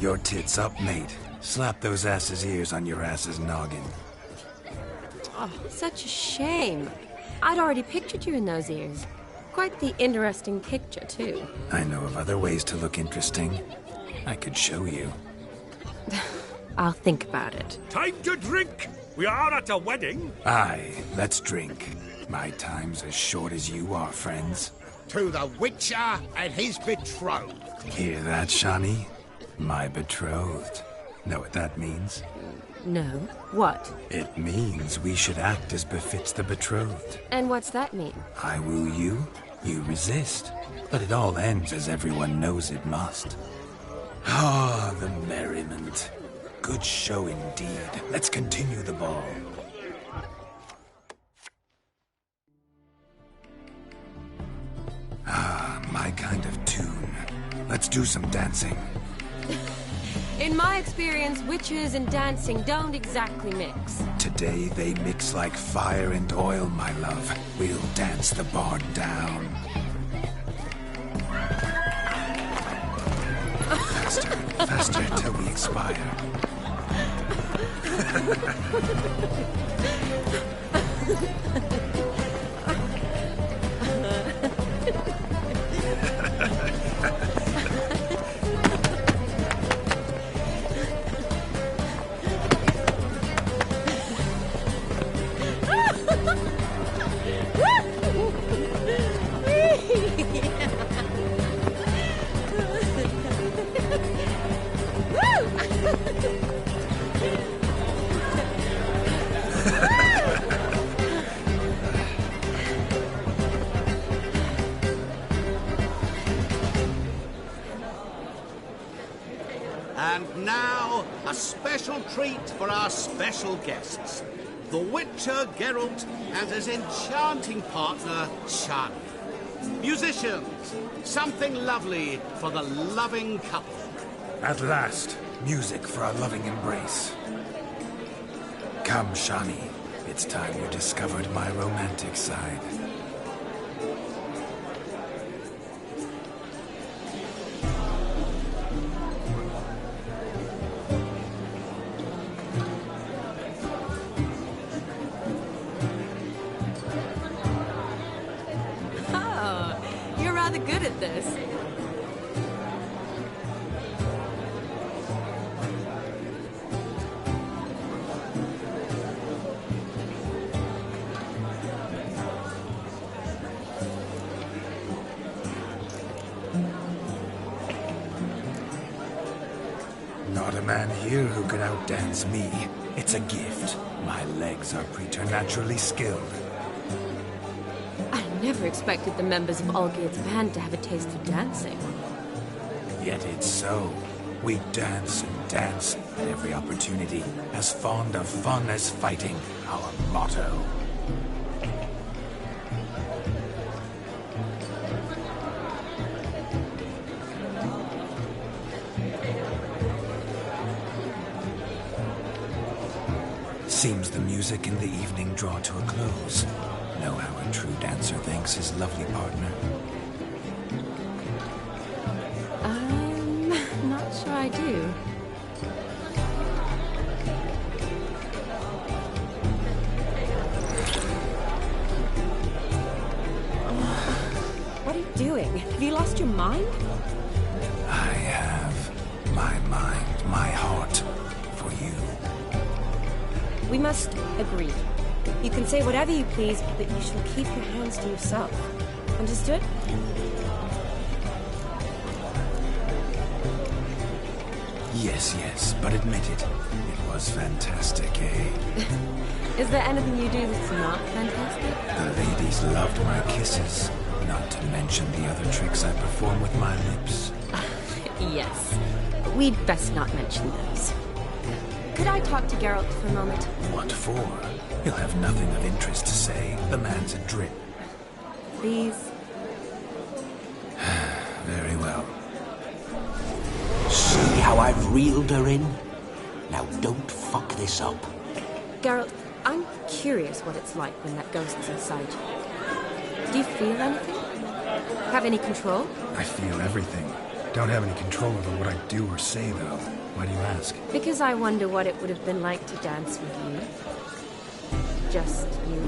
Your tits up, mate. Slap those asses' ears on your ass's noggin. Oh, such a shame. I'd already pictured you in those ears. Quite the interesting picture, too. I know of other ways to look interesting. I could show you. I'll think about it. Time to drink! We are at a wedding. Aye, let's drink. My time's as short as you are, friends. To the Witcher and his betrothed. Hear that, Shani? My betrothed. Know what that means? No. What? It means we should act as befits the betrothed. And what's that mean? I woo you, you resist. But it all ends as everyone knows it must. Ah, the merriment. Good show indeed. Let's continue the ball. Ah, my kind of tune. Let's do some dancing. In my experience, witches and dancing don't exactly mix. Today they mix like fire and oil, my love. We'll dance the barn down. Faster, faster till we expire. And now, a special treat for our special guests. The Witcher, Geralt, and his enchanting partner, Shani. Musicians, something lovely for the loving couple. At last, music for our loving embrace. Come, Shani. It's time you discovered my romantic side. Good at this. Not a man here who could outdance me. It's a gift. My legs are preternaturally skilled. I never expected the members of Olgierd's band to have a taste for dancing. Yet it's so. We dance and dance at every opportunity, as fond of fun as fighting, our motto. Seems the music and the evening draw to a close. Know how a true dancer thanks his lovely partner? Not sure I do. What are you doing? Have you lost your mind? I have my mind, my heart for you. We must agree. You can say whatever you please, but you shall keep your hands to yourself. Understood? Yes, but admit it. It was fantastic, eh? Is there anything you do that's not fantastic? The ladies loved my kisses, not to mention the other tricks I perform with my lips. Yes. We'd best not mention those. Could I talk to Geralt for a moment? What for? He'll have nothing of interest to say. The man's a drip. Please? Very well. See how I've reeled her in? Now don't fuck this up. Geralt, I'm curious what it's like when that ghost's inside you. Do you feel anything? Have any control? I feel everything. Don't have any control over what I do or say, though. Why do you ask? Because I wonder what it would have been like to dance with you. Just you.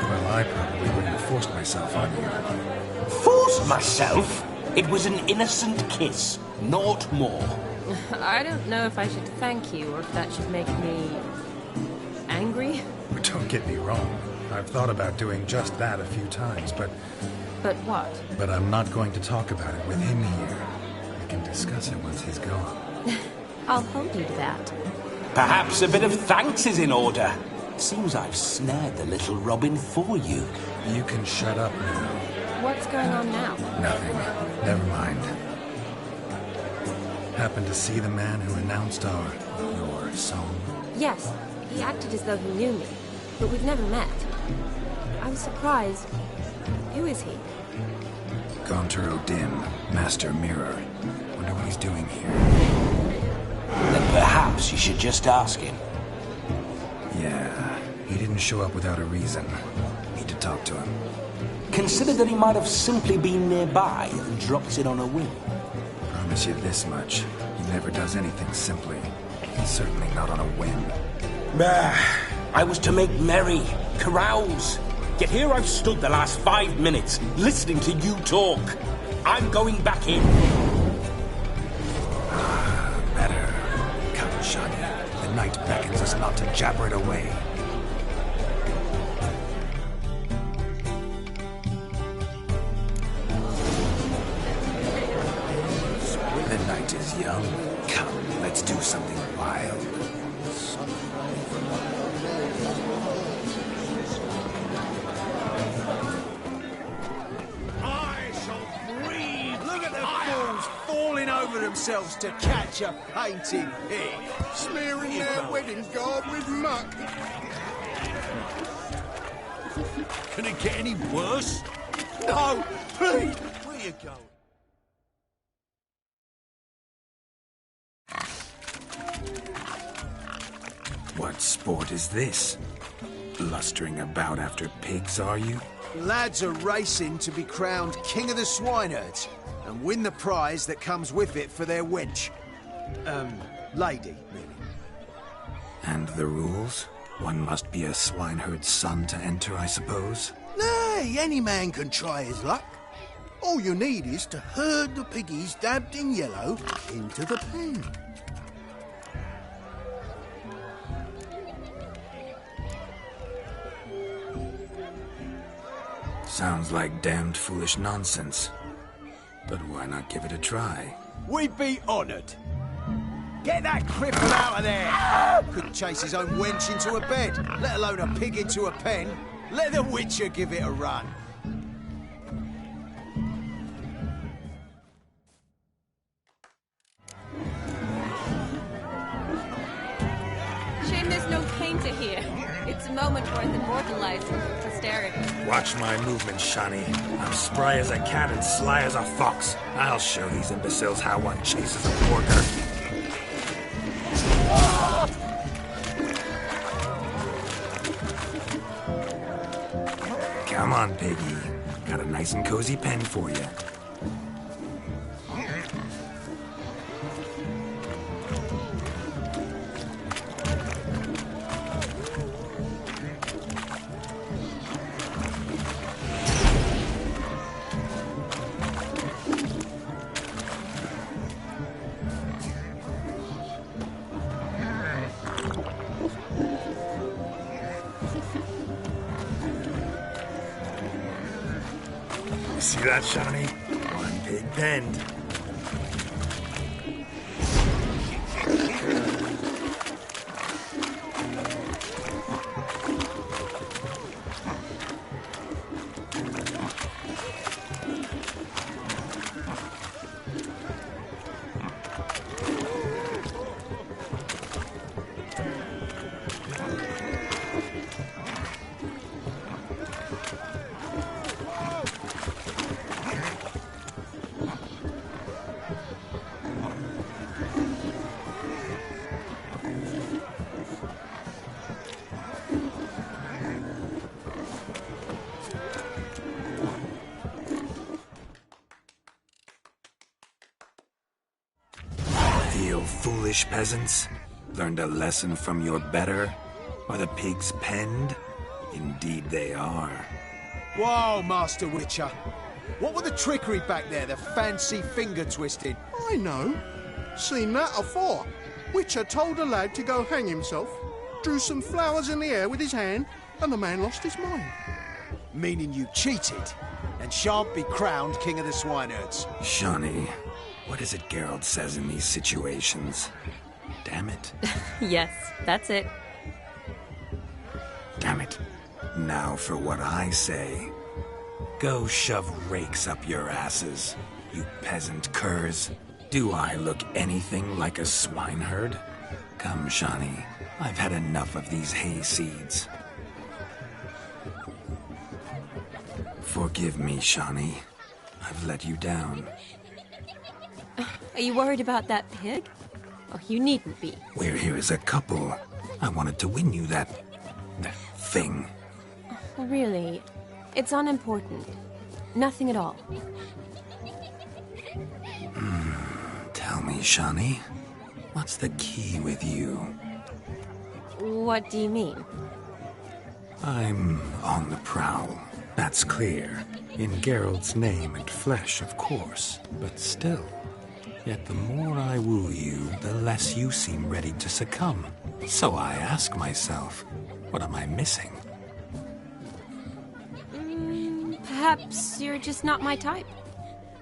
Well, I probably wouldn't have forced myself on you. Forced myself? It was an innocent kiss, not more. I don't know if I should thank you or if that should make me... angry? But don't get me wrong. I've thought about doing just that a few times, but But what? I'm not going to talk about it with him here. We can discuss it once he's gone. I'll hold you to that. Perhaps a bit of thanks is in order. Seems I've snared the little Robin for you. You can shut up now. What's going on now? Nothing. Never mind. Happened to see the man who announced your song? Yes, he acted as though he knew me, but we've never met. I was surprised. Who is he? Gaunter Odin, Master Mirror. Wonder what he's doing here. Then perhaps you should just ask him. Yeah, he didn't show up without a reason. Need to talk to him. Consider that he might have simply been nearby and dropped it on a whim. Promise you this much. He never does anything simply. Certainly not on a whim. I was to make merry, carouse. Yet here I've stood the last 5 minutes, listening to you talk. I'm going back in. Better. Come, Shania. The night beckons us not to jabber it away. The night is young. Come, let's do something wild. Falling over themselves to catch a painted pig. Smearing their wedding garb with muck. Can it get any worse? No, please. Where you going? What sport is this? Blustering about after pigs, are you? Lads are racing to be crowned king of the swineherds and win the prize that comes with it for their wench. Lady, really. And the rules? One must be a swineherd's son to enter, I suppose? Nay, any man can try his luck. All you need is to herd the piggies dabbed in yellow into the pen. Sounds like damned foolish nonsense. But why not give it a try? We'd be honoured. Get that cripple out of there! Couldn't chase his own wench into a bed, let alone a pig into a pen. Let the Witcher give it a run. Shame there's no painter here. It's a moment worth immortalizing for posterity. Watch my movements, Shani. I'm spry as a cat and sly as a fox. I'll show these imbeciles how one chases a porker. Come on, piggy. Got a nice and cozy pen for you. See that, Shawnee? One pig penned. feel foolish, peasants? Learned a lesson from your better? Are the pigs penned? Indeed they are. Whoa, Master Witcher. What were the trickery back there, the fancy finger twisting? I know. Seen that afore. Witcher told a lad to go hang himself, drew some flowers in the air with his hand, and the man lost his mind. Meaning you cheated, and shan't be crowned King of the Swineherds. Shawnee, what is it Geralt says in these situations? Damn it. Yes, that's it. Damn it. Now for what I say. Go shove rakes up your asses, you peasant curs. Do I look anything like a swineherd? Come, Shawnee. I've had enough of these hay seeds. Forgive me, Shawnee. I've let you down. Are you worried about that pig? Oh, you needn't be. We're here as a couple. I wanted to win you that thing. Really, it's unimportant. Nothing at all. Tell me, Shawnee, what's the key with you? What do you mean? I'm on the prowl. That's clear. In Geralt's name and flesh, of course. But still. Yet the more I woo you, the less you seem ready to succumb. So I ask myself, what am I missing? Perhaps you're just not my type.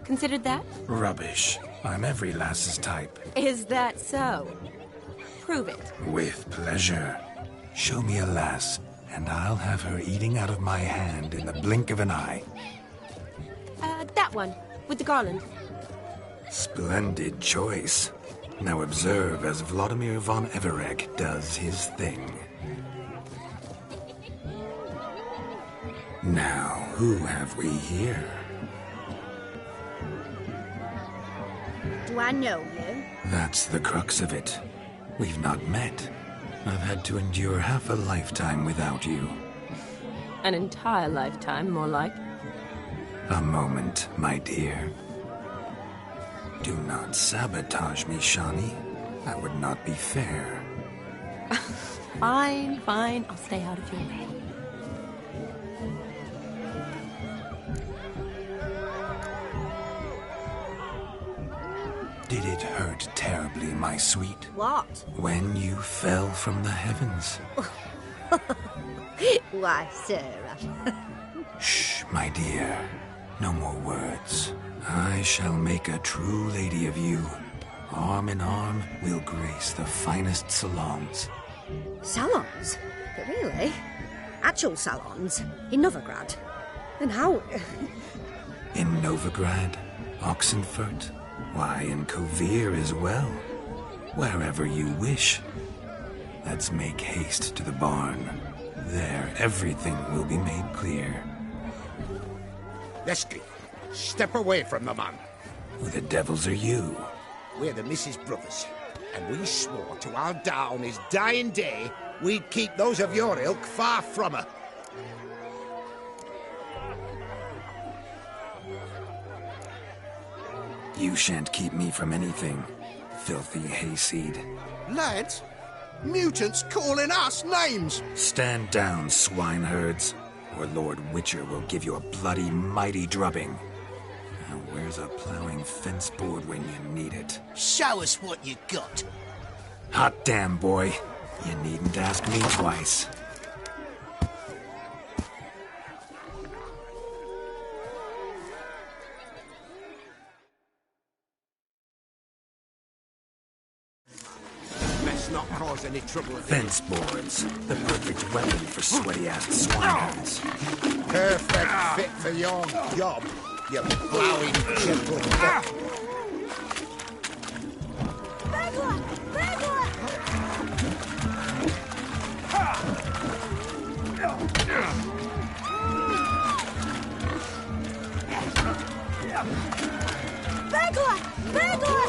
Considered that? Rubbish. I'm every lass's type. Is that so? Prove it. With pleasure. Show me a lass, and I'll have her eating out of my hand in the blink of an eye. That one, with the garland. Splendid choice. Now observe as Vladimir von Everegg does his thing. Now, who have we here? Do I know you? That's the crux of it. We've not met. I've had to endure half a lifetime without you. An entire lifetime, more like. A moment, my dear. Do not sabotage me, Shawnee. That would not be fair. Fine, fine. I'll stay out of your way. Did it hurt terribly, my sweet? What? When you fell from the heavens? Why, Sarah. Shh, my dear. No more words. I shall make a true lady of you. Arm in arm, we'll grace the finest salons. Salons? But really? Actual salons? In Novigrad? And how... In Novigrad, Oxenfurt, why, in Kovir as well. Wherever you wish. Let's make haste to the barn. There, everything will be made clear. Lesky, step away from the man. Who the devils are you? We're the Mrs. Brothers, and we swore to our down his dying day we'd keep those of your ilk far from her. You shan't keep me from anything, filthy hayseed. Lads, mutants calling us names. Stand down, swineherds, or Lord Witcher will give you a bloody mighty drubbing. Now where's a plowing fence board when you need it? Show us what you got. Hot damn, boy. You needn't ask me twice. Let's not cause any trouble. Fence boards, the perfect weapon for sweaty-ass swineherds. Perfect fit for your job, you plowing gentleman. Burglar! Burglar! Burglar! Burglar!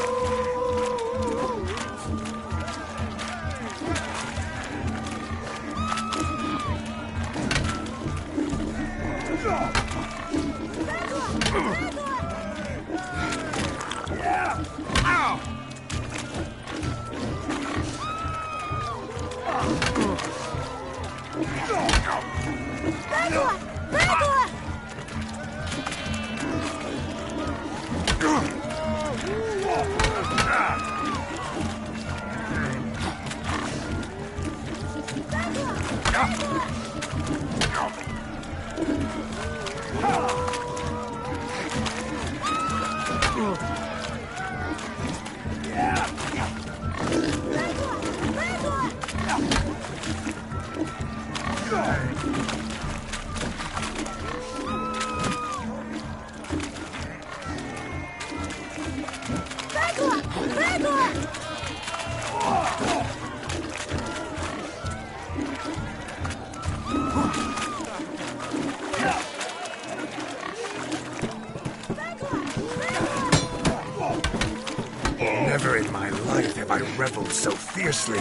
Never in my life have I reveled so fiercely.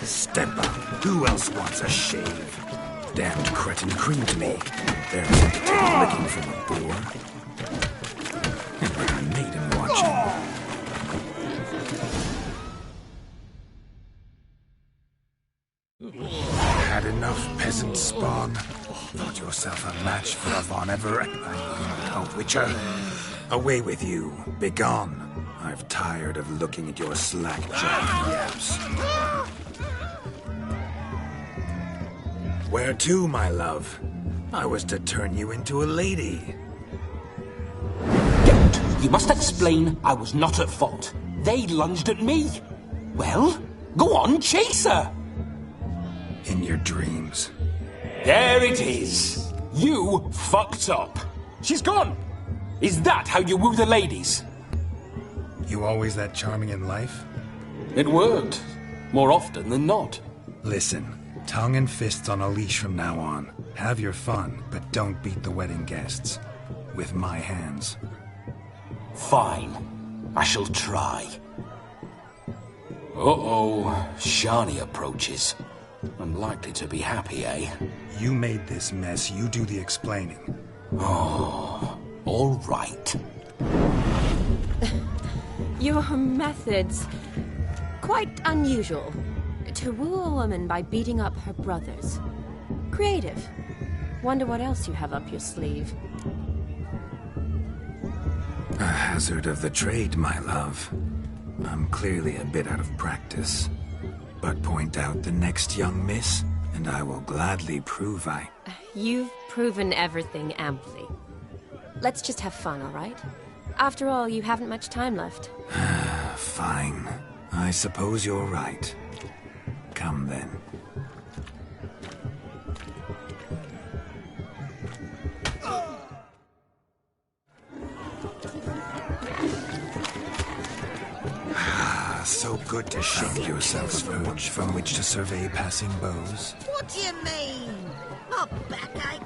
Step up. Who else wants a shave? Damned cretin creamed me. There's a take licking from a boar. And like a maiden watching. Had enough, peasant spawn. Thought yourself a match for a Von Everett. A witcher. Away with you. Begone. I've tired of looking at your slack-jawed yaps. Where to, my love? I was to turn you into a lady. Don't. You must explain I was not at fault. They lunged at me. Well, go on, chase her. In your dreams. There it is. You fucked up. She's gone. Is that how you woo the ladies? You always that charming in life? It worked. More often than not. Listen, tongue and fists on a leash from now on. Have your fun, but don't beat the wedding guests. With my hands. Fine. I shall try. Uh-oh. Shani approaches. Unlikely to be happy, eh? You made this mess. You do the explaining. Oh, all right. Your methods... quite unusual. To woo a woman by beating up her brothers. Creative. Wonder what else you have up your sleeve. A hazard of the trade, my love. I'm clearly a bit out of practice. But point out the next young miss, and I will gladly prove I... You've proven everything amply. Let's just have fun, all right? After all, you haven't much time left. Fine. I suppose you're right. Come then. So good to show yourselves from which to survey passing beaux. What do you mean? My backache.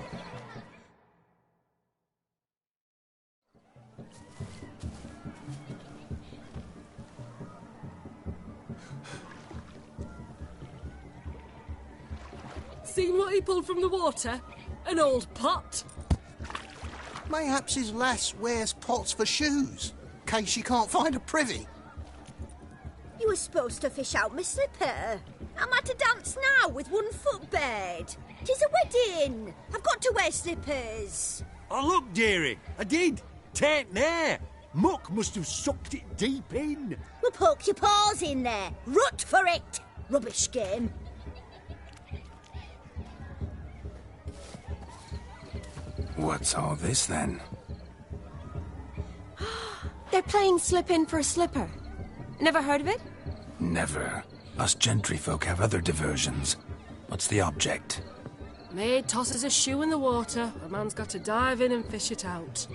Seen what he pulled from the water? An old pot. Mayhaps his lass wears pots for shoes, in case she can't find a privy. You were supposed to fish out my slipper. I'm at a dance now with one foot bared. 'Tis a wedding. I've got to wear slippers. Oh, look, dearie, I did. Tain't there. Muck must have sucked it deep in. Well, poke your paws in there. Rut for it. Rubbish game. What's all this, then? They're playing slip-in for a slipper. Never heard of it? Never. Us gentry folk have other diversions. What's the object? Maid tosses a shoe in the water. A man's got to dive in and fish it out.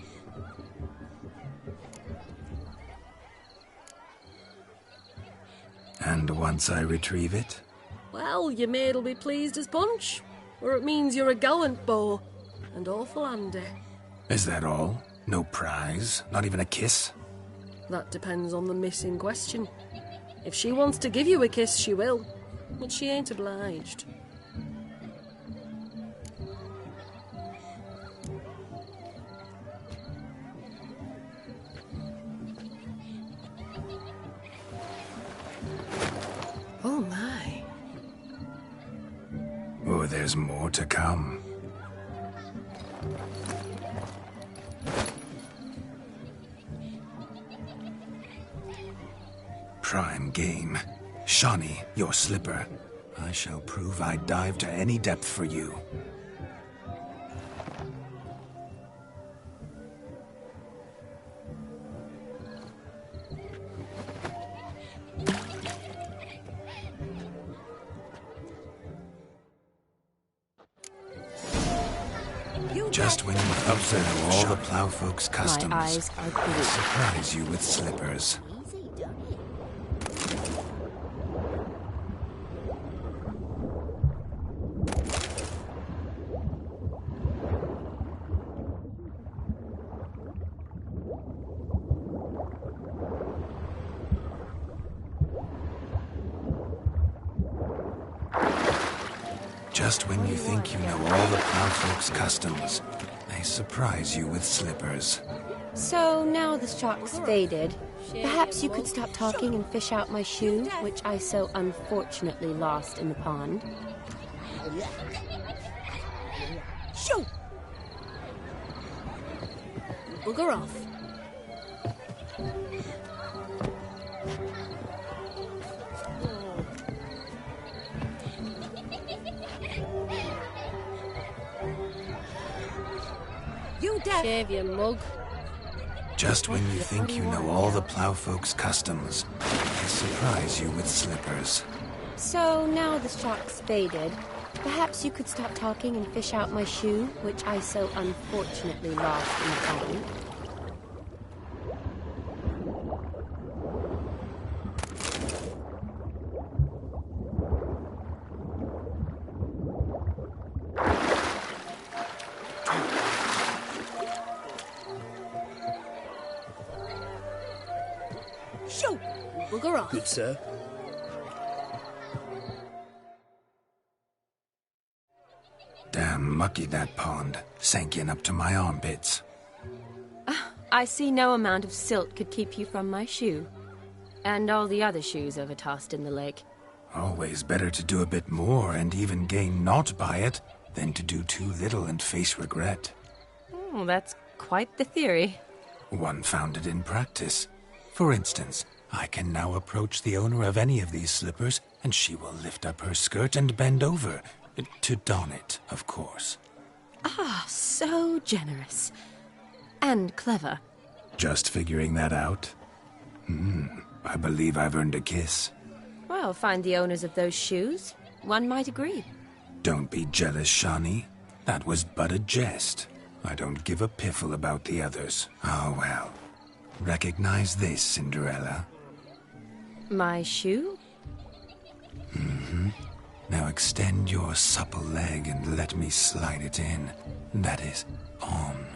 And once I retrieve it? Well, your maid'll be pleased as punch. Or it means you're a gallant beau. And awful handy. Is that all? No prize? Not even a kiss? That depends on the miss in question. If she wants to give you a kiss, she will. But she ain't obliged. Oh my. Oh, there's more to come. Prime game. Shani, your slipper. I shall prove I'd dive to any depth for you. Just when you thought to know all the plowfolk's customs, My eyes are they blue. surprise you with slippers. Easy done it. Just when you think you know all the plowfolk's customs, they surprise you with slippers. So now the shock's faded. Perhaps you could stop talking and fish out my shoe, which I so unfortunately lost in the pond. Shoo! Bugger off. You deaf. Shave your mug. Just when you think you know all the plowfolk's customs, they surprise you with slippers. So now the shock's faded. Perhaps you could stop talking and fish out my shoe, which I so unfortunately lost in the pond. Shoo! Bugger off. Good, sir. Damn mucky that pond, sank in up to my armpits. I see no amount of silt could keep you from my shoe. And all the other shoes overtossed in the lake. Always better to do a bit more and even gain naught by it than to do too little and face regret. Oh, that's quite the theory. One founded in practice. For instance, I can now approach the owner of any of these slippers, and she will lift up her skirt and bend over. To don it, of course. Ah, so generous. And clever. Just figuring that out? I believe I've earned a kiss. Well, find the owners of those shoes. One might agree. Don't be jealous, Shawnee. That was but a jest. I don't give a piffle about the others. Oh, well. Recognize this, Cinderella. My shoe? Now extend your supple leg and let me slide it in. That is, on.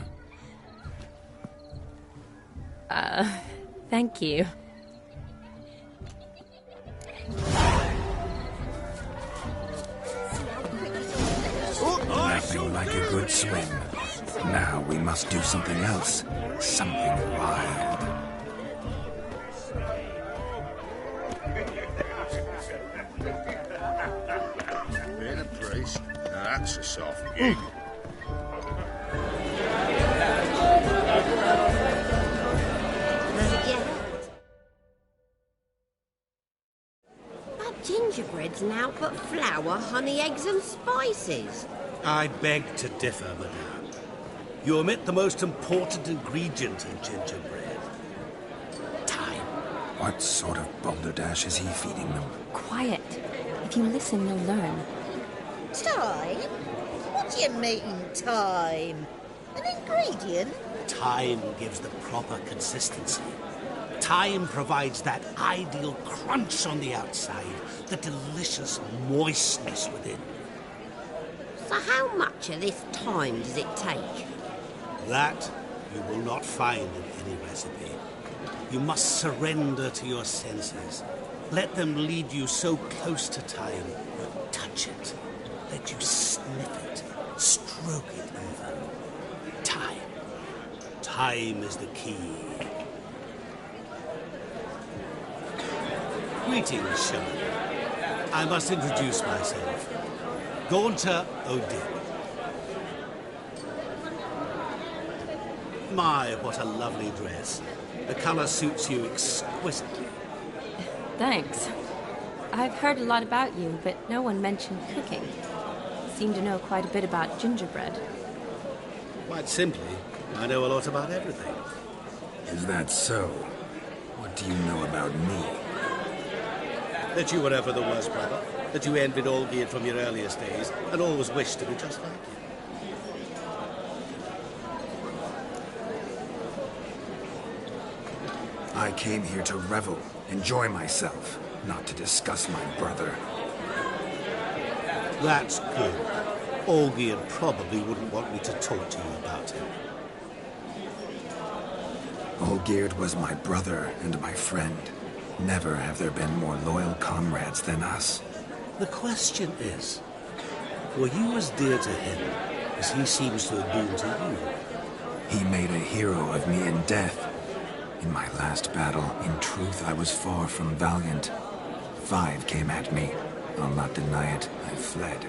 Thank you. Nothing like a good swim. Now we must do something else. Something wild. Bit of price. Now that's a soft gig. Our gingerbread's now but flour, honey, eggs and spices. I beg to differ, madame. You omit the most important ingredient in gingerbread. Time. What sort of balderdash is he feeding them? Quiet. If you listen, you'll learn. Time? What do you mean, time? An ingredient? Time gives the proper consistency. Time provides that ideal crunch on the outside, the delicious moistness within. So how much of this time does it take? That you will not find in any recipe. You must surrender to your senses. Let them lead you so close to time, you touch it. Let you sniff it, stroke it over. Time. Time is the key. Greetings, Shaman. I must introduce myself. Gaunter O'Dibb. My, what a lovely dress. The colour suits you exquisitely. Thanks. I've heard a lot about you, but no one mentioned cooking. You seem to know quite a bit about gingerbread. Quite simply, I know a lot about everything. Is that so? What do you know about me? That you were ever the worst brother, that you envied Olgierd from your earliest days, and always wished to be just like him. I came here to revel, enjoy myself, not to discuss my brother. That's good. Olgierd probably wouldn't want me to talk to you about him. Olgierd was my brother and my friend. Never have there been more loyal comrades than us. The question is, were you as dear to him as he seems to have been to you? He made a hero of me in death. In my last battle, in truth, I was far from valiant. 5 came at me. I'll not deny it, I fled.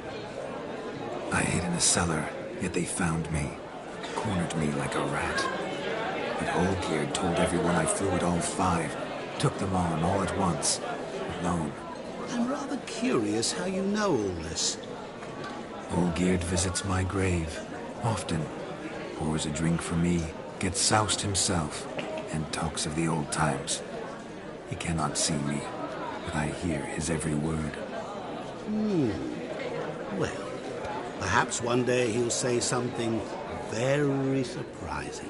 I hid in a cellar, yet they found me, cornered me like a rat. But Olgierd told everyone I flew at all 5, took them on all at once, alone. I'm rather curious how you know all this. Olgierd visits my grave, often, pours a drink for me, gets soused himself, and talks of the old times. He cannot see me, but I hear his every word. Well, perhaps one day he'll say something very surprising.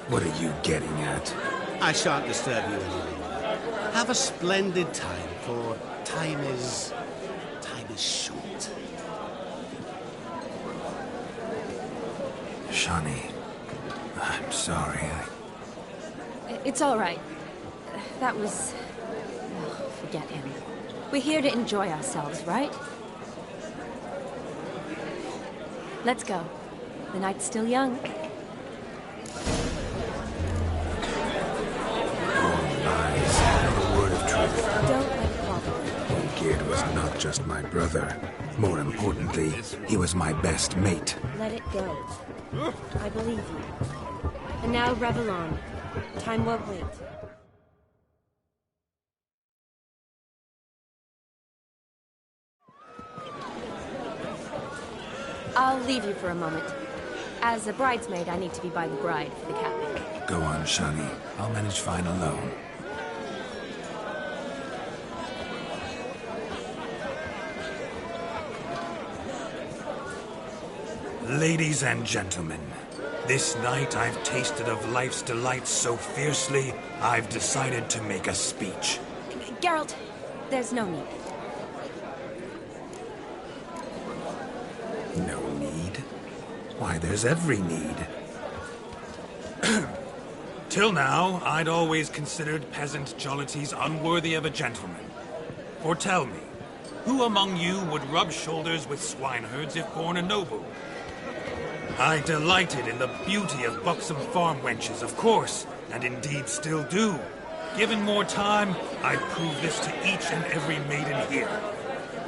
What are you getting at? I shan't disturb you any longer. Have a splendid time, for time is short. Shani, I'm sorry, It's all right. That was... Oh, forget him. We're here to enjoy ourselves, right? Let's go. The night's still young. Don't let it bother you. Olgierd was not just my brother. More importantly, he was my best mate. Let it go. I believe you. And now revel on. Time won't wait. I'll leave you for a moment. As a bridesmaid, I need to be by the bride for the capping. Go on, Shani. I'll manage fine alone. Ladies and gentlemen, this night I've tasted of life's delights so fiercely, I've decided to make a speech. Geralt, there's no need. No need? Why, there's every need. Till now, I'd always considered peasant jollities unworthy of a gentleman. For tell me, who among you would rub shoulders with swineherds if born a noble? I delighted in the beauty of buxom farm wenches, of course, and indeed still do. Given more time, I'd prove this to each and every maiden here.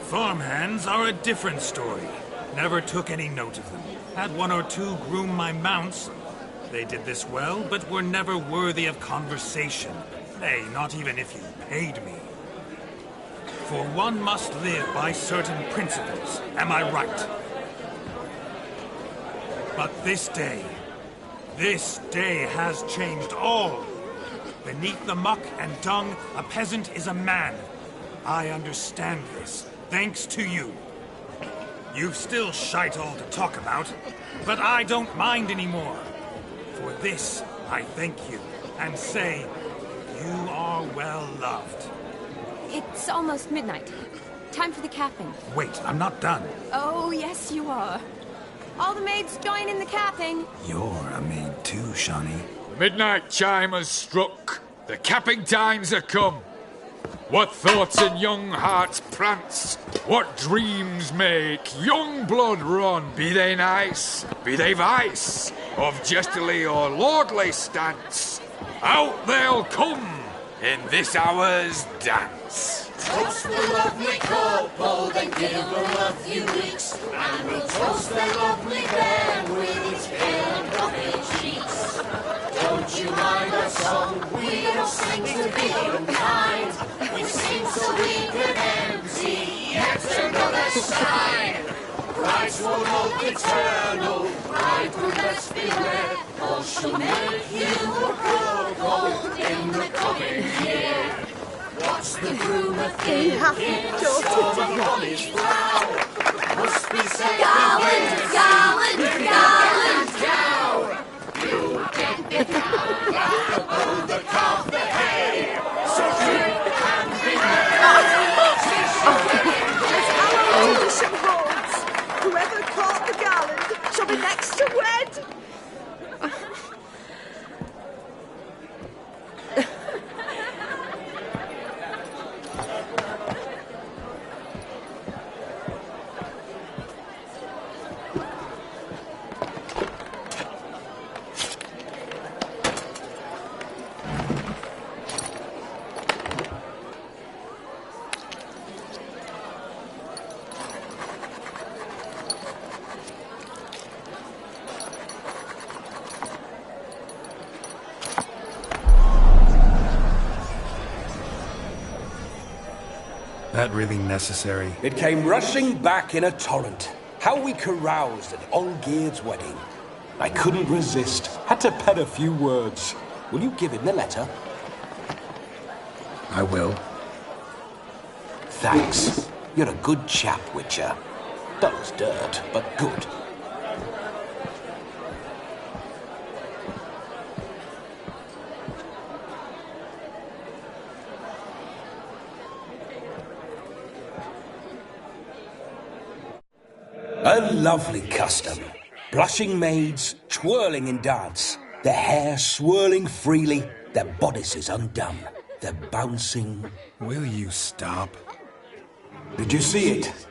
Farmhands are a different story. Never took any note of them. Had 1 or 2 groom my mounts. They did this well, but were never worthy of conversation. Nay, not even if you paid me. For one must live by certain principles, am I right? But this day has changed all. Beneath the muck and dung, a peasant is a man. I understand this, thanks to you. You've still shite all to talk about, but I don't mind anymore. For this, I thank you, and say, you are well loved. It's almost midnight. Time for the capping. Wait, I'm not done. Oh, yes, you are. All the maids join in the capping. You're a maid too, Shani. The midnight chime has struck. The capping times are come. What thoughts in young hearts prance? What dreams make young blood run? Be they nice, be they vice, of jestily or lordly stance, out they'll come in this hour's dance. Toast the lovely couple, then give them a few weeks, and we'll toast the lovely bear with its pale and puffy cheeks. Don't Don't you mind our song? We don't sing to be unkind. We sing so we can empty yet another shrine. Christ will look eternal, pride will best beware, or she'll make you a broken in the coming year. What's the groomer thinking? Storm on his brow. Must be said Garland, Garland, Garland! cow. You get the cow out above the calf the hay. So drink and be Our tradition holds. Whoever caught the Garland shall be next to wed. That really necessary? It came rushing back in a torrent. How we caroused at Olgierd's wedding. I couldn't resist. Had to pen a few words. Will you give him the letter? I will. Thanks. You're a good chap, Witcher. Dull as dirt, but good. A lovely custom. Blushing maids, twirling in dance, their hair swirling freely, their bodices undone, their bouncing... Will you stop? Did you see it?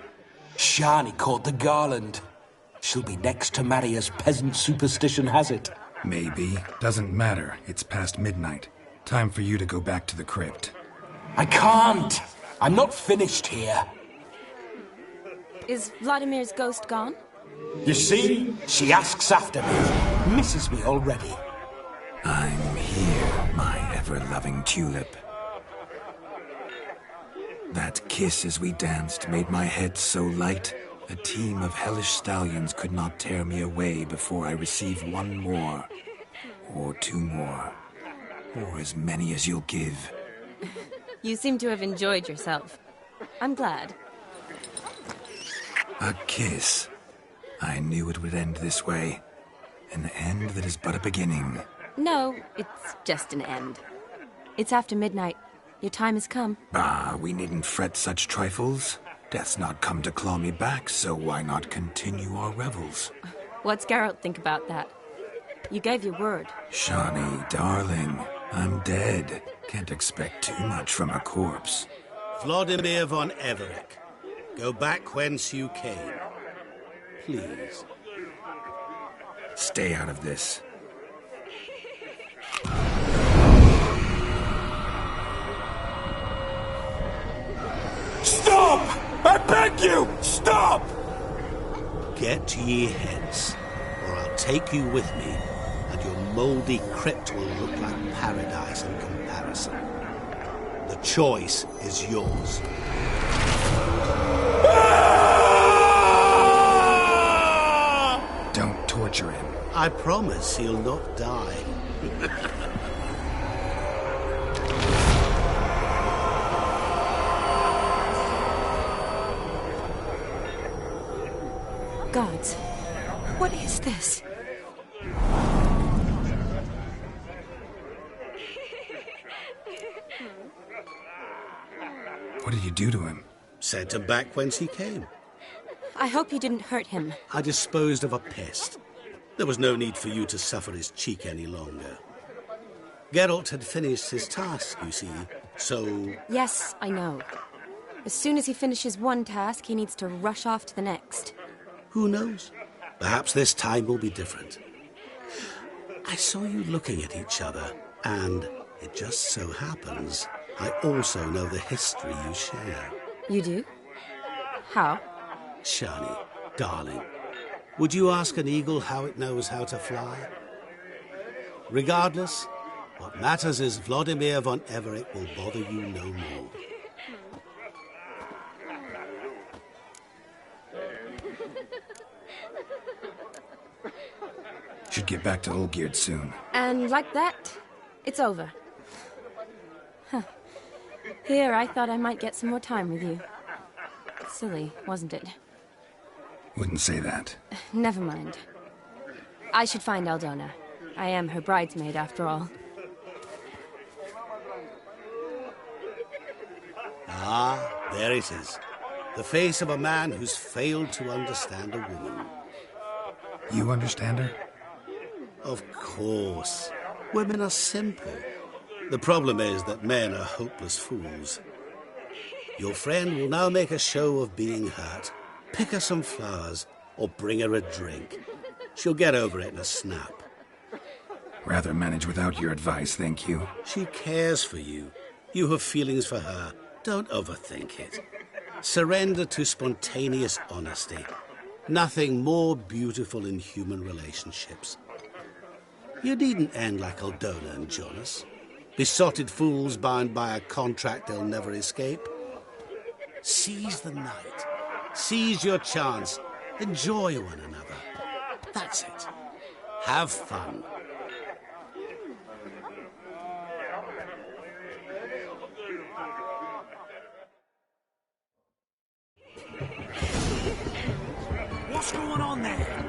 Shani caught the garland. She'll be next to marry as peasant superstition has it. Maybe. Doesn't matter. It's past midnight. Time for you to go back to the crypt. I can't. I'm not finished here. Is Vladimir's ghost gone? You see? She asks after me. Misses me already. I'm here, my ever-loving tulip. That kiss as we danced made my head so light, a team of hellish stallions could not tear me away before I receive one more. Or two more. Or as many as you'll give. You seem to have enjoyed yourself. I'm glad. A kiss. I knew it would end this way. An end that is but a beginning. No, it's just an end. It's after midnight. Your time has come. Bah, we needn't fret such trifles. Death's not come to claw me back, so why not continue our revels? What's Geralt think about that? You gave your word. Shani, darling, I'm dead. Can't expect too much from a corpse. Vladimir von Everec, go back whence you came. Please. Stay out of this. Stop! I beg you! Stop! Get ye hence, or I'll take you with me, and your mouldy crypt will look like paradise in comparison. The choice is yours. Don't torture him. I promise he'll not die. Gods, what is this? What did you do to him? Sent him back whence he came. I hope you didn't hurt him. I disposed of a pest. There was no need for you to suffer his cheek any longer. Geralt had finished his task, you see, so... Yes, I know. As soon as he finishes one task, he needs to rush off to the next. Who knows? Perhaps this time will be different. I saw you looking at each other, and it just so happens I also know the history you share. You do? How? Shani, darling, would you ask an eagle how it knows how to fly? Regardless, what matters is Vladimir von Everett will bother you no more. Should get back to Olgierd soon. And like that, it's over. Huh. Here, I thought I might get some more time with you. Silly, wasn't it? Wouldn't say that. Never mind. I should find Aldona. I am her bridesmaid, after all. Ah, there it is. The face of a man who's failed to understand a woman. You understand her? Of course. Women are simple. The problem is that men are hopeless fools. Your friend will now make a show of being hurt, pick her some flowers, or bring her a drink. She'll get over it in a snap. Rather manage without your advice, thank you. She cares for you. You have feelings for her. Don't overthink it. Surrender to spontaneous honesty. Nothing more beautiful in human relationships. You needn't end like Aldona and Jonas. Besotted fools bound by a contract they'll never escape. Seize the night. Seize your chance. Enjoy one another. That's it. Have fun. What's going on there?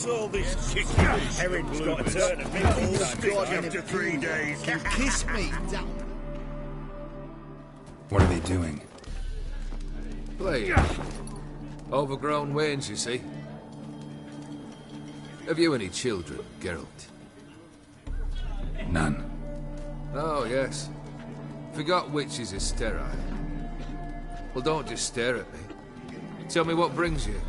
What's all this kick? Erin's got a turn of me after 3 days. You kiss me. What are they doing? Playing. Overgrown wains, you see. Have you any children, Geralt? None. Oh, yes. Forgot witches are sterile. Well, don't just stare at me. Tell me what brings you.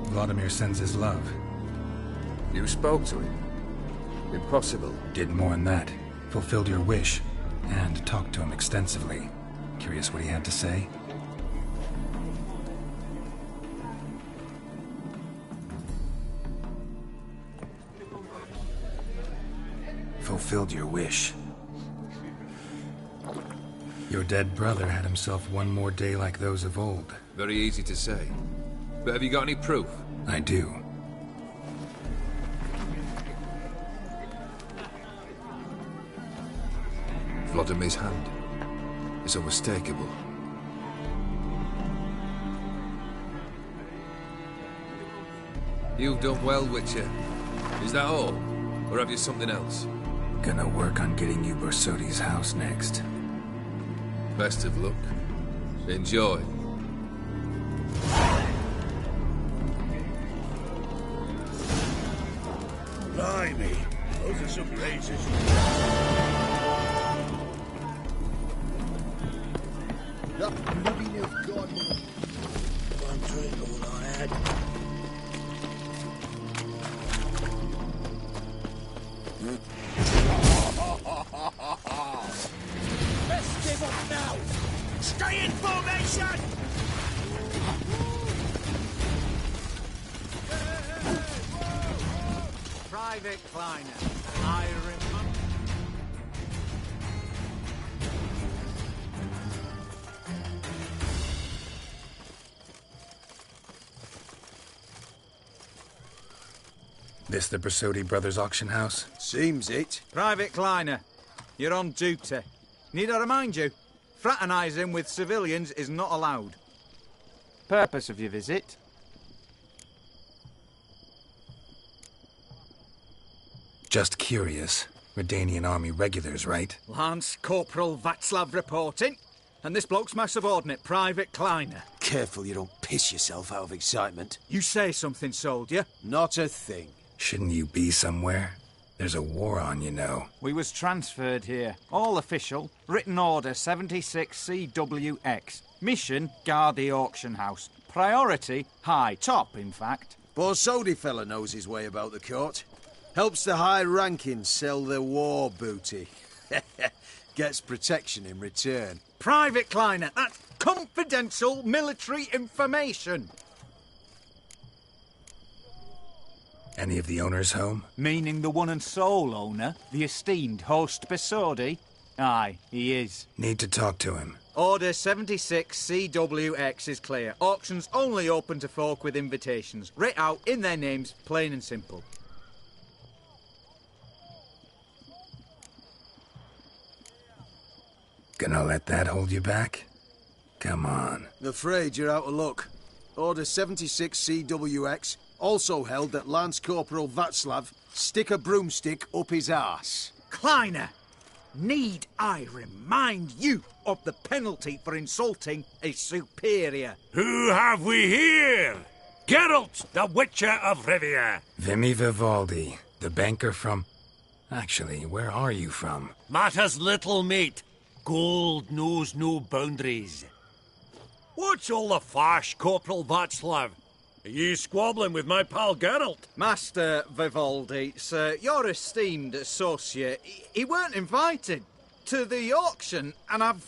Vladimir sends his love. You spoke to him? Impossible. Did more than that. Fulfilled your wish. And talked to him extensively. Curious what he had to say? Fulfilled your wish. Your dead brother had himself one more day like those of old. Very easy to say. But have you got any proof? I do. Vladimir's hand. It's unmistakable. You've done well, Witcher. Is that all? Or have you something else? Gonna work on getting you Bersodi's house next. Best of luck. Enjoy. Blimey, those are some places. That living of God. One drink all I had. Let's give up now! Stay in formation! Private Kleiner, I remember. This the Bersodi Brothers auction house? Seems it. Private Kleiner, you're on duty. Need I remind you, fraternising with civilians is not allowed. Purpose of your visit? Just curious. Redanian army regulars, right? Lance Corporal Václav reporting. And this bloke's my subordinate, Private Kleiner. Careful you don't piss yourself out of excitement. You say something, soldier? Not a thing. Shouldn't you be somewhere? There's a war on, you know. We was transferred here. All official. Written order 76 CWX. Mission, guard the auction house. Priority, high. Top, in fact. Borsodi fella knows his way about the court. Helps the high-rankings sell their war booty. Gets protection in return. Private Kleiner, that's confidential military information. Any of the owners home? Meaning the one and sole owner, the esteemed host Bersodi? Aye, he is. Need to talk to him. Order 76 CWX is clear. Auctions only open to folk with invitations. Writ out in their names, plain and simple. Gonna let that hold you back? Come on. Afraid you're out of luck. Order 76 CWX also held that Lance Corporal Václav stick a broomstick up his arse. Kleiner, need I remind you of the penalty for insulting a superior? Who have we here? Geralt, the Witcher of Rivia. Vimy Vivaldi, the banker from... Actually, where are you from? Matters little, mate. Gold knows no boundaries. What's all the fash, Corporal Václav? Are you squabbling with my pal Geralt? Master Vivaldi, sir, your esteemed associate, he weren't invited to the auction, and I've...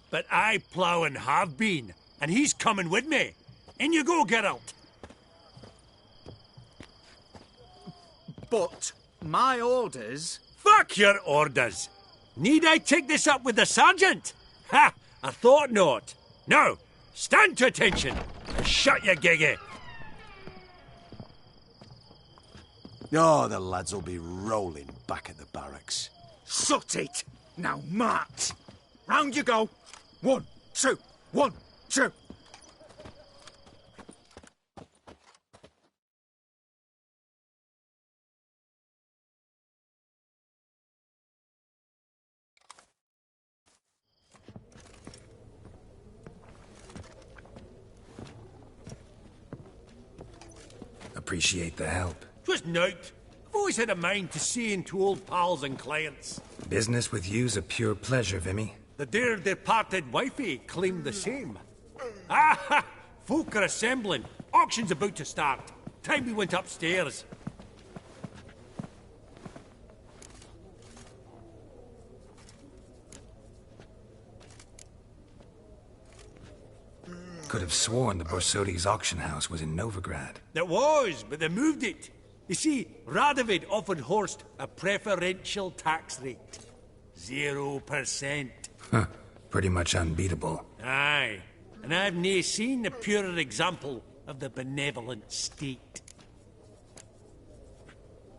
But I plough and have been, and he's coming with me. In you go, Geralt. But my orders... Fuck your orders! Need I take this up with the sergeant? Ha! I thought not. Now, stand to attention. The Shut your giggy! Oh, the lads will be rolling back at the barracks. Sut it! Now march! Round you go! 1, 2, 1, 2! Appreciate the help. Twas nowt. I've always had a mind to see into old pals and clients. Business with you's a pure pleasure, Vimy. The dear departed wifey claimed the same. Ah! Folk are assembling. Auction's about to start. Time we went upstairs. Could have sworn the Borsodi's auction house was in Novigrad. It was, but they moved it. You see, Radovid offered Horst a preferential tax rate. 0%. Huh. Pretty much unbeatable. Aye. And I've nae seen a purer example of the benevolent state.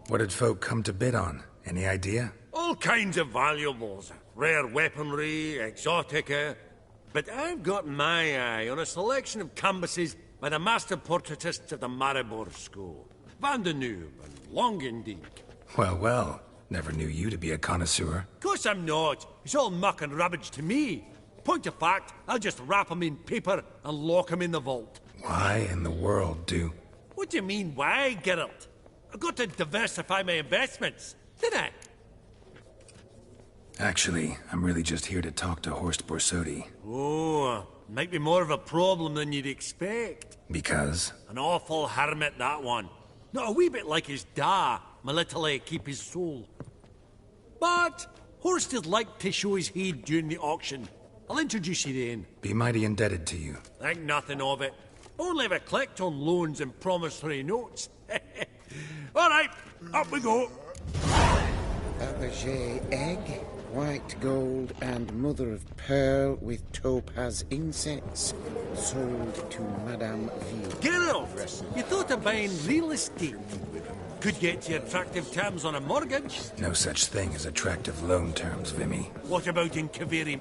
What did folk come to bid on? Any idea? All kinds of valuables. Rare weaponry, exotica. But I've got my eye on a selection of canvases by the master portraitists of the Maribor School. Van de Noob and Longendijk. Well, well. Never knew you to be a connoisseur. Course I'm not. It's all muck and rubbish to me. Point of fact, I'll just wrap 'em in paper and lock 'em in the vault. Why in the world do? What do you mean, why, Geralt? I've got to diversify my investments, didn't I? Actually, I'm really just here to talk to Horst Borsodi. Oh, might be more of a problem than you'd expect. Because? An awful hermit, that one. Not a wee bit like his da, my little keep his soul. But Horst is like to show his head during the auction. I'll introduce you then. Be mighty indebted to you. Think nothing of it. Only if I collect on loans and promissory notes. All right, up we go. Fabergé egg, white gold, and mother of pearl with topaz insets, sold to Madame V. Geralt, you thought of buying real estate. Could get you attractive terms on a mortgage. No such thing as attractive loan terms, Vimy. What about in Kaviri?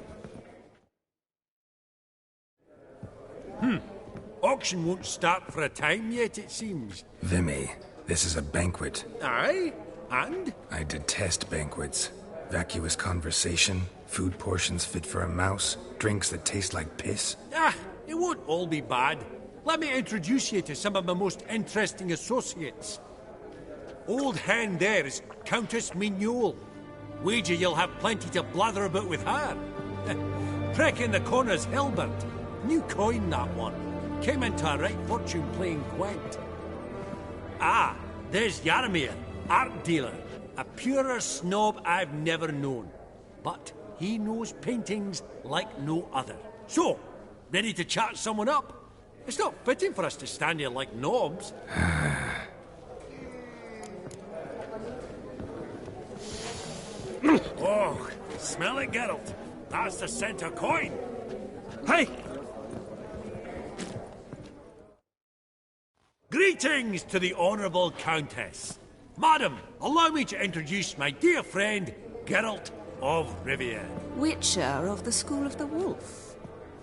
Auction won't start for a time yet, it seems. Vimy, this is a banquet. Aye? And? I detest banquets. Vacuous conversation, food portions fit for a mouse, drinks that taste like piss. Ah, it won't all be bad. Let me introduce you to some of my most interesting associates. Old hen there is Countess Mignole. Wager you'll have plenty to blather about with her. Prick in the corner's Hilbert. New coin, that one. Came into a right fortune playing Gwent. Ah, there's Yarmir, art dealer. A purer snob I've never known. But he knows paintings like no other. So, ready to chat someone up? It's not fitting for us to stand here like knobs. Oh, smell it, Geralt. That's the scent of coin. Hey! Greetings to the Honourable Countess. Madam, allow me to introduce my dear friend, Geralt of Rivia. Witcher of the School of the Wolf.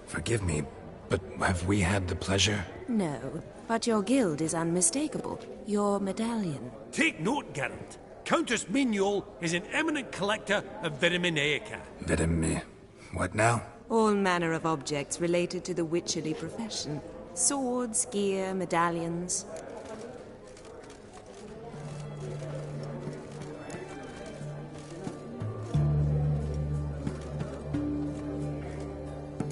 Forgive me, but have we had the pleasure? No, but your guild is unmistakable. Your medallion. Take note, Geralt. Countess Mignole is an eminent collector of Vitaminaica. What now? All manner of objects related to the witcherly profession. Swords, gear, medallions.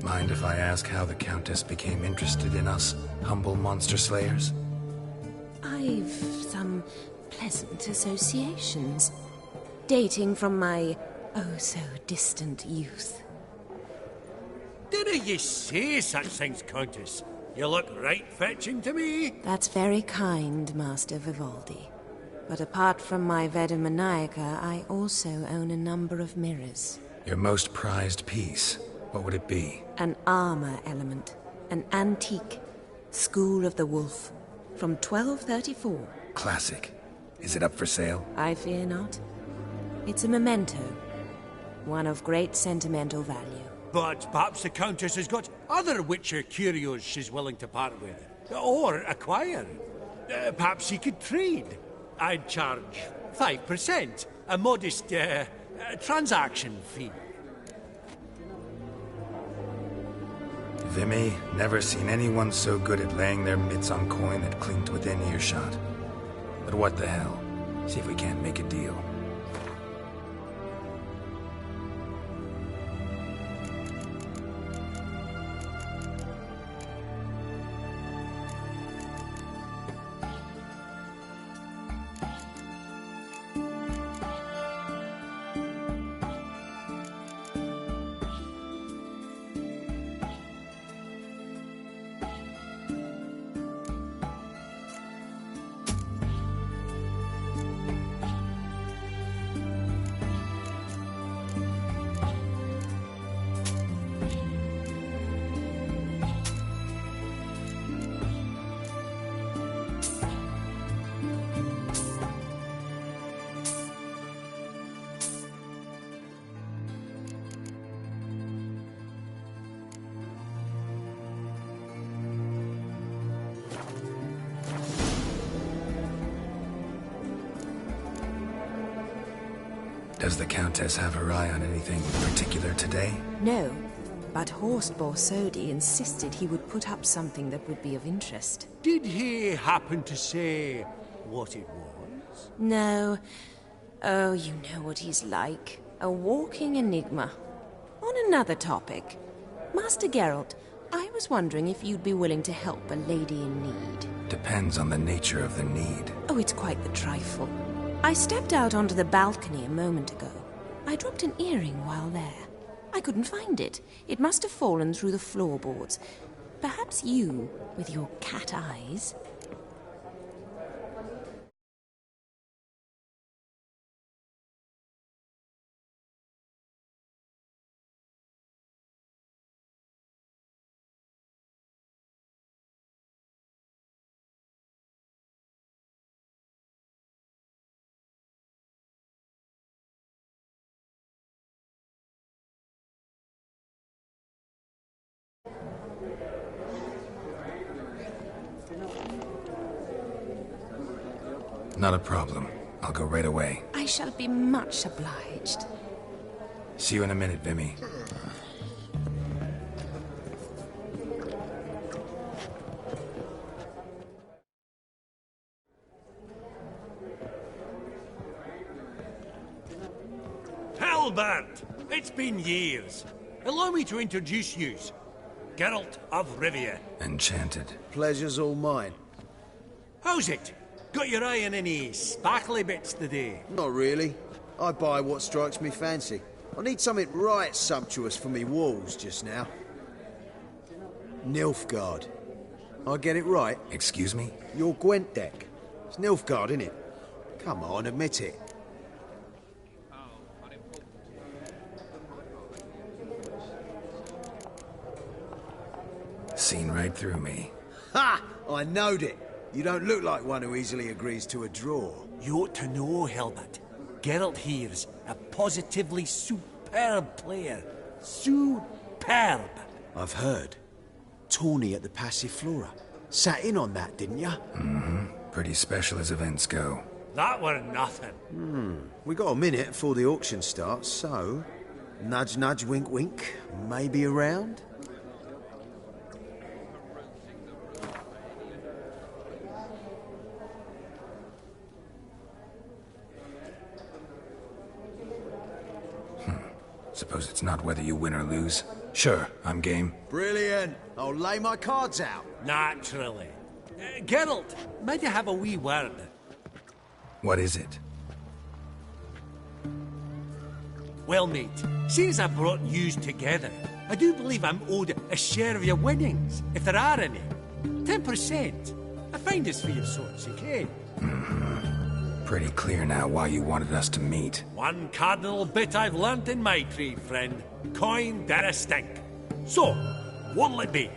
Mind if I ask how the Countess became interested in us, humble monster slayers? I've some pleasant associations, dating from my oh-so-distant youth. Didn't you say such things, Countess? You look right fetching to me. That's very kind, Master Vivaldi. But apart from my Vitaminaica, I also own a number of mirrors. Your most prized piece, what would it be? An armor element, an antique, School of the Wolf, from 1234. Classic. Is it up for sale? I fear not. It's a memento. One of great sentimental value. But perhaps the Countess has got other Witcher curios she's willing to part with. Or acquire. Perhaps he could trade. I'd charge 5%. A modest, transaction fee. Vimy, never seen anyone so good at laying their mitts on coin that clinked within earshot. But what the hell? See if we can't make a deal. Does the Countess have her eye on anything particular today? No, but Horst Borsodi insisted he would put up something that would be of interest. Did he happen to say what it was? No. Oh, you know what he's like. A walking enigma. On another topic. Master Geralt, I was wondering if you'd be willing to help a lady in need. Depends on the nature of the need. Oh, it's quite the trifle. I stepped out onto the balcony a moment ago. I dropped an earring while there. I couldn't find it. It must have fallen through the floorboards. Perhaps you, with your cat eyes... Not a problem. I'll go right away. I shall be much obliged. See you in a minute, Vimy. Halbert! It's been years. Allow me to introduce you. Geralt of Rivia. Enchanted. Pleasure's all mine. How's it? Got your eye on any sparkly bits today? Not really. I buy what strikes me fancy. I need something right sumptuous for me walls just now. Nilfgaard. I get it right? Excuse me? Your Gwent deck. It's Nilfgaard, innit? Come on, admit it. Seen right through me. Ha! I knowed it. You don't look like one who easily agrees to a draw. You ought to know, Helmut. Geralt here's a positively superb player. Superb. I've heard. Tawny at the Passiflora. Sat in on that, didn't ya? Mm-hmm. Pretty special as events go. That were nothing. We got a minute before the auction starts, so... Nudge, nudge, wink, wink. Maybe around? Suppose it's not whether you win or lose. Sure, I'm game. Brilliant. I'll lay my cards out. Naturally. Geralt, might you have a wee word? What is it? Well, mate, seeing as I brought yous together, I do believe I'm owed a share of your winnings, if there are any. 10%. A finder's fee of sorts, okay? Pretty clear now why you wanted us to meet. One cardinal bit I've learnt in my trade, friend. Coin dare stink. So, what'll it be?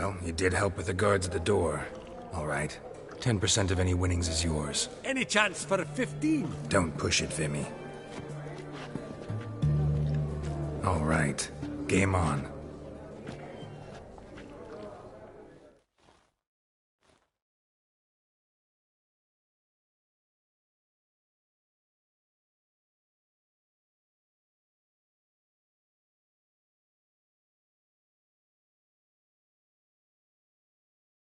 Well, you did help with the guards at the door. All right. 10% of any winnings is yours. Any chance for a 15? Don't push it, Vimy. All right. Game on.